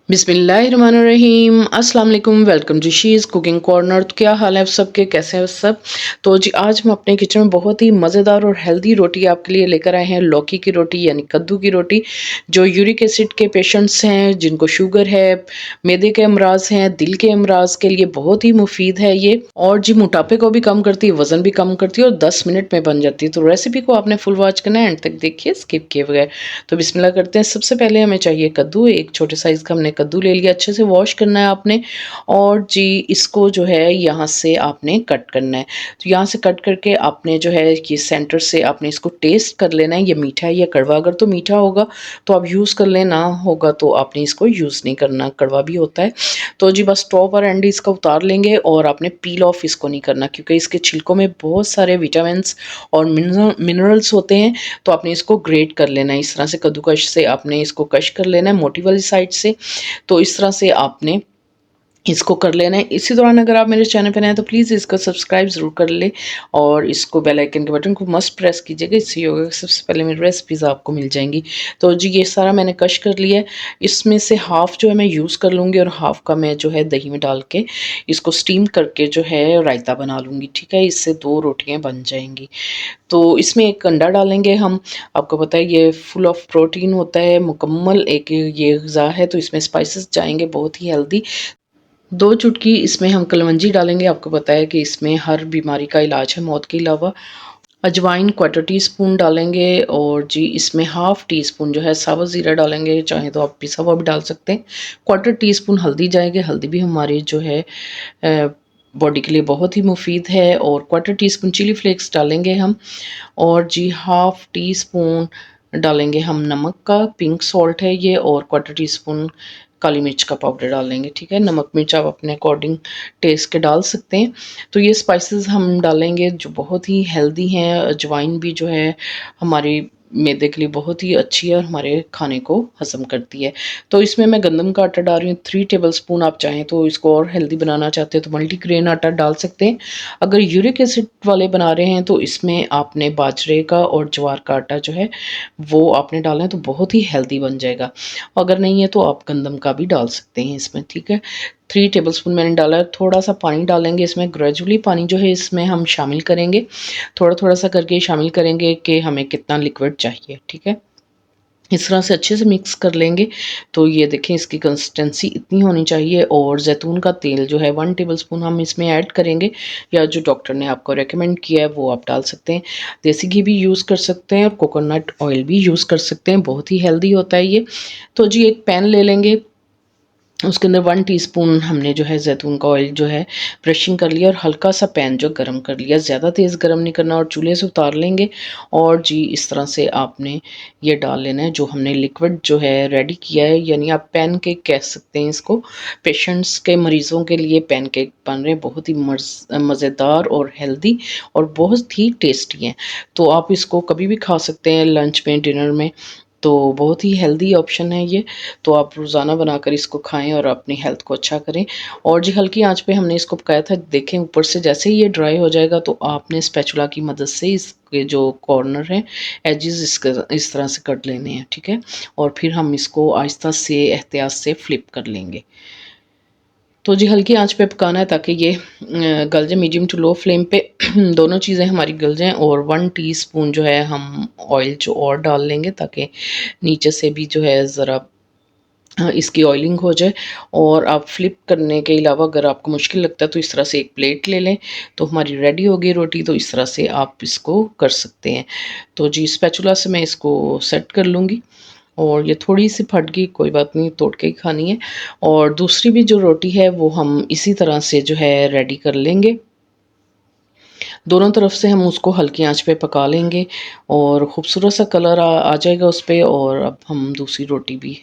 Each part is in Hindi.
बिस्मिल्लाहिर्रहमानिर्रहीम अस्सलाम वालेकुम। Welcome to She's Cooking Corner. तो क्या हाल है आप सबके, कैसे हैं सब? तो जी आज हम अपने किचन में बहुत ही मज़ेदार और हेल्दी रोटी आपके लिए लेकर आए हैं। लौकी की रोटी यानी कद्दू की रोटी, जो यूरिक एसिड के पेशेंट्स हैं, जिनको शुगर है, मैदे के अमराज हैं, दिल के अमराज के लिए बहुत ही मुफीद है ये। और जी मोटापे को भी कम करती है, वज़न भी कम करती है और 10 मिनट में बन जाती है। तो रेसिपी को आपने फुल वॉच करना है, एंड तक देखिए स्किप किए बगैर। तो बिस्मिल्लाह करते हैं। सबसे पहले हमें चाहिए कद्दू। एक छोटे साइज़ का हमने कद्दू ले लिया, अच्छे से वॉश करना है आपने। और जी इसको जो है यहाँ से आपने कट करना है। तो यहाँ से कट करके आपने जो है ये सेंटर से आपने इसको टेस्ट कर लेना है, ये मीठा है या कड़वा। अगर तो मीठा होगा तो आप यूज़ कर लेना, होगा तो आपने इसको यूज़ नहीं करना, कड़वा भी होता है। तो जी बस टॉप और एंड इसका उतार लेंगे और आपने पील ऑफ इसको नहीं करना, क्योंकि इसके छिलकों में बहुत सारे विटामिन्स और मिनरल्स होते हैं। तो आपने इसको ग्रेट कर लेना है, इस तरह से कद्दूकश से आपने इसको कश कर लेना है मोटी वाली साइड से। तो इस तरह से आपने इसको कर लेना है। इसी दौरान अगर आप मेरे चैनल पर नए हैं तो प्लीज़ इसको सब्सक्राइब ज़रूर कर ले और इसको बेल आइकन के बटन को मस्ट प्रेस कीजिएगा। इससे ये होगा कि सबसे पहले मेरी रेसिपीज़ आपको मिल जाएंगी। तो जी ये सारा मैंने कश कर लिया है। इसमें से हाफ़ जो है मैं यूज़ कर लूँगी और हाफ़ का मैं जो है दही में डाल के इसको स्टीम करके जो है रायता बना लूँगी। ठीक है, इससे 2 रोटियाँ बन जाएंगी। तो इसमें एक अंडा डालेंगे हम। आपको पता है ये फुल ऑफ प्रोटीन होता है, मुकम्मल एक ये ग़िज़ा है। तो इसमें स्पाइसेस जाएँगे बहुत ही हेल्दी। 2 चुटकी इसमें हम कलवंजी डालेंगे। आपको पता है कि इसमें हर बीमारी का इलाज है मौत के अलावा। अजवाइन क्वार्टर टी स्पून डालेंगे और जी इसमें हाफ़ टी स्पून जो है साबुत ज़ीरा डालेंगे, चाहे तो आप पिसा हुआ भी डाल सकते हैं। क्वार्टर टी स्पून हल्दी जाएगी, हल्दी भी हमारी जो है बॉडी के लिए बहुत ही मुफीद है। और quarter teaspoon chili flakes डालेंगे हम। और जी हाफ़ टी स्पून डालेंगे हम नमक का, पिंक सॉल्ट है ये। और क्वार्टर टी स्पून काली मिर्च का पाउडर डालेंगे। ठीक है, नमक मिर्च आप अपने अकॉर्डिंग टेस्ट के डाल सकते हैं। तो ये स्पाइसेस हम डालेंगे जो बहुत ही हेल्दी हैं। अजवाइन भी जो है हमारी मैदे के लिए बहुत ही अच्छी है और हमारे खाने को हज़म करती है। तो इसमें मैं गंदम का आटा डाल रही हूँ 3 टेबलस्पून। आप चाहें तो इसको और हेल्दी बनाना चाहते हैं तो मल्टीग्रेन आटा डाल सकते हैं। अगर यूरिक एसिड वाले बना रहे हैं तो इसमें आपने बाजरे का और ज्वार का आटा जो है वो आपने डालना है, तो बहुत ही हेल्दी बन जाएगा। अगर नहीं है तो आप गंदम का भी डाल सकते हैं इसमें। ठीक है, 3 टेबलस्पून मैंने डाला है। थोड़ा-सा पानी डालेंगे इसमें, ग्रेजुअली पानी जो है इसमें हम शामिल करेंगे। थोड़ा-थोड़ा सा करके शामिल करेंगे कि हमें कितना लिक्विड चाहिए। ठीक है, इस तरह से अच्छे से मिक्स कर लेंगे। तो ये देखें इसकी कंसिस्टेंसी इतनी होनी चाहिए। और ज़ैतून का तेल जो है 1 टेबलस्पून हम इसमें ऐड करेंगे, या जो डॉक्टर ने आपको रेकमेंड किया है वो आप डाल सकते हैं। देसी घी भी यूज़ कर सकते हैं और कोकोनट ऑयल भी यूज़ कर सकते हैं, बहुत ही हेल्दी होता है ये। तो जी एक पैन ले लेंगे, उसके अंदर 1 टीस्पून हमने जो है ज़ैतून का ऑयल जो है ब्रशिंग कर लिया और हल्का सा पैन जो गरम कर लिया। ज़्यादा तेज़ गरम नहीं करना और चूल्हे से उतार लेंगे। और जी इस तरह से आपने ये डाल लेना है जो हमने लिक्विड जो है रेडी किया है, यानी आप पैनकेक कह सकते हैं इसको। पेशेंट्स के मरीज़ों के लिए पैनकेक बन रहे हैं, बहुत ही मज़ेदार और हेल्दी और बहुत ही टेस्टी हैं। तो आप इसको कभी भी खा सकते हैं, लंच में, डिनर में। तो बहुत ही हेल्दी ऑप्शन है ये। तो आप रोज़ाना बनाकर इसको खाएँ और अपनी हेल्थ को अच्छा करें। और जी हल्की आँच पे हमने इसको पकाया था। देखें ऊपर से जैसे ही ये ड्राई हो जाएगा तो आपने स्पैचुला की मदद से इसके जो कॉर्नर हैं, एजेस इस तरह से कट लेने हैं। ठीक है, और फिर हम इसको आहिस्ता से एहतियात से फ्लिप कर लेंगे। तो जी हल्की आंच पे पकाना है ताकि ये गल जाए, मीडियम टू लो फ्लेम पे दोनों चीज़ें हमारी गल जाएँ। और 1 टीस्पून जो है हम ऑयल जो और डाल लेंगे ताकि नीचे से भी जो है ज़रा इसकी ऑयलिंग हो जाए। और आप फ्लिप करने के अलावा अगर आपको मुश्किल लगता है तो इस तरह से एक प्लेट ले लें, तो हमारी रेडी हो गई रोटी। तो इस तरह से आप इसको कर सकते हैं। तो जी स्पैचुला से मैं इसको सेट कर लूँगी। और ये थोड़ी-सी फट गई, कोई बात नहीं, तोड़ के ही खानी है। और दूसरी भी जो रोटी है वो हम इसी तरह से जो है रेडी कर लेंगे। दोनों तरफ से हम उसको हल्की आंच पे पका लेंगे और खूबसूरत सा कलर आ जाएगा उस पे। और अब हम दूसरी रोटी भी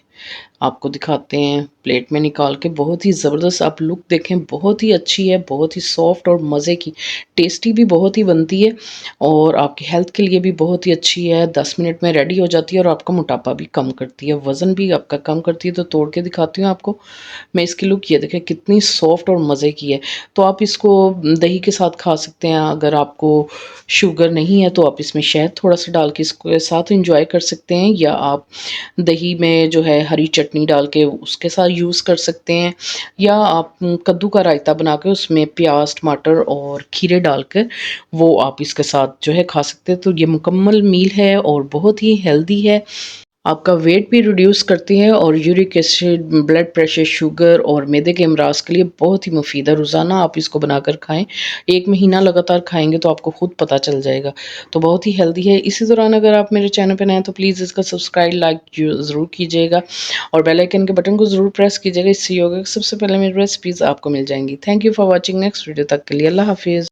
आपको दिखाते हैं प्लेट में निकाल के। बहुत ही ज़बरदस्त आप लुक देखें, बहुत ही अच्छी है, बहुत ही सॉफ्ट और मज़े की, टेस्टी भी बहुत ही बनती है और आपकी हेल्थ के लिए भी बहुत ही अच्छी है। 10 मिनट में रेडी हो जाती है और आपका मोटापा भी कम करती है, वज़न भी आपका कम करती है। तो तोड़ के दिखाती हूँ आपको मैं इसकी लुक। ये देखें कितनी सॉफ्ट और मज़े की है। तो आप इसको दही के साथ खा सकते हैं। अगर आपको शुगर नहीं है तो आप इसमें शहद थोड़ा सा डाल के इसको साथ एंजॉय कर सकते हैं, या आप दही में जो है हरी चटनी चटनी डाल के उसके साथ यूज़ कर सकते हैं, या आप कद्दू का रायता बना के उसमें प्याज, टमाटर और खीरे डालकर वो आप इसके साथ जो है खा सकते हैं। तो ये मुकम्मल मील है और बहुत ही हेल्दी है, आपका वेट भी रिड्यूस करती है और uric acid, blood pressure, sugar और मैदे के अमराज के लिए बहुत ही मुफीद है। रोज़ाना आप इसको बनाकर खाएँ, 1 महीना लगातार खाएँगे तो आपको खुद पता चल जाएगा। तो बहुत ही हेल्दी है। इसी दौरान अगर आप मेरे चैनल पे नए हैं तो प्लीज़ इसका सब्सक्राइब, लाइक ज़रूर कीजिएगा और बेल आइकन के बटन को ज़रूर प्रेस कीजिएगा। इससे ये होगा कि सबसे पहले मेरी रेसिपीज़ आपको मिल जाएँगी। Thank you for watching. Next video तक के लिए अल्लाह हाफ़िज़।